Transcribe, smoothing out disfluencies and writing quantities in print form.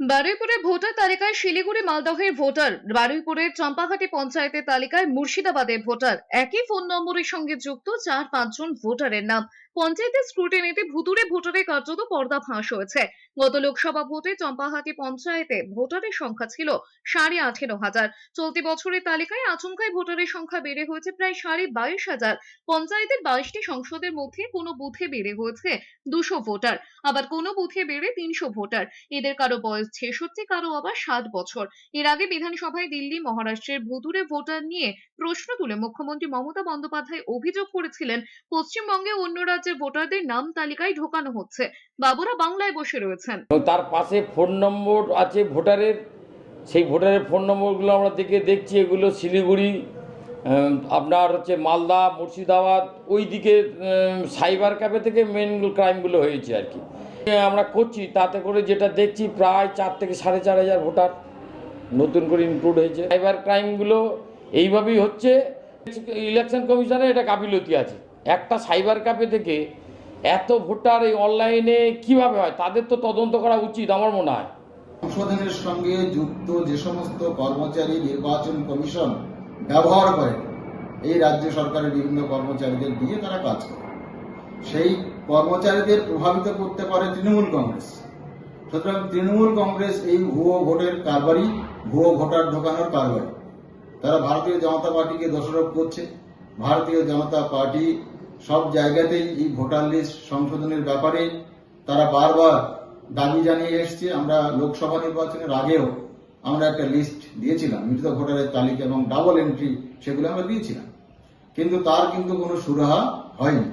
বারুইপুরে voter তালিকায় শিলিগুড়ি মালদহের voter, বারুইপুরের Champahati পঞ্চায়েতের তালিকায় মুর্শিদাবাদের ভোটার, একই ফোন নম্বরের সঙ্গে যুক্ত 4-5 জন ভোটারের নাম। পঞ্চায়েতের স্ক্রুটিনিতে ভুতুড়ে ভোটারের কার্যত পর্দা ফাঁস হয়েছে। গত লোকসভা ভোটে চম্পাহাটি পঞ্চায়েতে ভোটারের সংখ্যা ছিল 18,500। চলতি বছরের তালিকায় আচমকাই ভোটারের সংখ্যা বেড়ে হয়েছে প্রায় 22,500। পঞ্চায়েতের 22টি সংসদের মধ্যে কোনো বুথে বেড়ে হয়েছে 200 ভোটার, আবার কোনো বুথে বেড়ে 300 ভোটার। এদের কারো বয়স 66, কারো আবার 60 বছর। এর আগে বিধানসভায় দিল্লি, মহারাষ্ট্রের ভুতুড়ে ভোটার নিয়ে প্রশ্ন তুলে মুখ্যমন্ত্রী মমতা বন্দ্যোপাধ্যায় অভিযোগ করেছিলেন, পশ্চিমবঙ্গে অন্য রাজ্যের ভোটারদের নাম তালিকায় ঢোকানো হচ্ছে। বাবুরা বাংলায় বসে রয়েছেন। তার পাশে ফোন নম্বর আছে ভোটারের, সেই ভোটারের ফোন নম্বরগুলো আমরা দেখছি এগুলো শিলিগুড়ি, আপনার হচ্ছে মালদা, মুর্শিদাবাদ, ওই দিকে সাইবার ক্যাফে থেকে মেন ক্রাইমগুলো হয়েছে আর কি। আমরা করছি, তাতে করে যেটা দেখছি প্রায় 4 থেকে 4,500 ভোটার নতুন করে ইনক্লুড হয়েছে। সাইবার ক্রাইমগুলো এইভাবেই হচ্ছে। ইলেকশন কমিশনের এটা গাফিলতি আছে। একটা সাইবার ক্যাফে থেকে এত ভোটার এই অনলাইনে কিভাবে হয়, তাদের তো তদন্ত করা উচিত আমার মনে হয়। সংশোধনের সঙ্গে যুক্ত যে সমস্ত কর্মচারী নির্বাচন কমিশন ব্যবহার করে, এই রাজ্য সরকারের বিভিন্ন কর্মচারীদের দিয়ে তারা কাজ করে, সেই কর্মচারীদের প্রভাবিত করতে পারে তৃণমূল কংগ্রেস। সুতরাং তৃণমূল কংগ্রেস এই ভুয়ো ভোটের কারবারি, ভুয়ো ভোটার ঢোকানোর কারবারি, তারা ভারতীয় জনতা পার্টিকে দোষারোপ করছে। ভারতীয় জনতা পার্টি সব জায়গাতেই এই ভোটার লিস্ট সংশোধনের ব্যাপারে তারা বারবার দাবি জানিয়ে এসছে। আমরা লোকসভা নির্বাচনের আগেও আমরা একটা লিস্ট দিয়েছিলাম, মৃত ভোটারের তালিকা এবং ডাবল এন্ট্রি, সেগুলো আমরা দিয়েছিলাম, কিন্তু তার কোনো সুরাহা হয়নি।